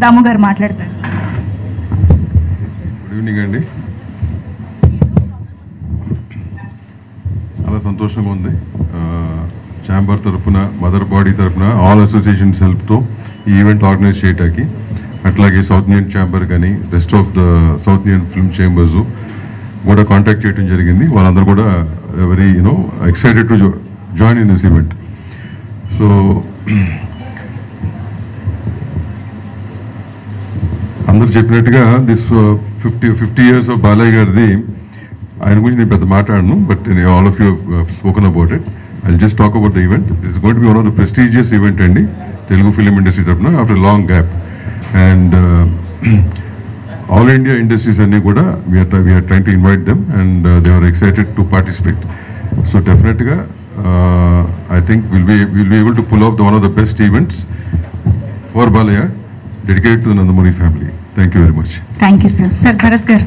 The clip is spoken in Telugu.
దాము గారు మాట్లాడతారు. గుడ్ ఈవినింగ్ అండి. చాలా సంతోషంగా ఉంది. ఛాంబర్ తరఫున, మదర్ బాడీ తరఫున, ఆల్ అసోసియేషన్స్ హెల్ప్తో ఈ ఈవెంట్ ఆర్గనైజ్ చేయడానికి, అట్లాగే సౌత్ ఇండియన్ ఛాంబర్ కానీ rest of the south Indian film chambers కూడా కాంటాక్ట్ చేయడం జరిగింది. వాళ్ళందరూ కూడా very excited to join in this event. So అందరు చెప్పినట్టుగా దిస్ 50 years ఆఫ్ బాలయ్య గారిది, ఆయన గురించి నేను పెద్ద మాట్లాడను, but all of you spoken about it. I just talk about the event. This is going to be one of the prestigious event అండి, తెలుగు ఫిలిం ఇండస్ట్రీ తరఫున, after long gap. And all India industries అన్ని కూడా we are trying to invite them and they are excited to participate. So డెఫినెట్గా I think will be able to pull off the one of the best events for Balayya, dedicated to the Nandamuri family. Thank you very much. Thank you, sir. Sir, Bharat Gar.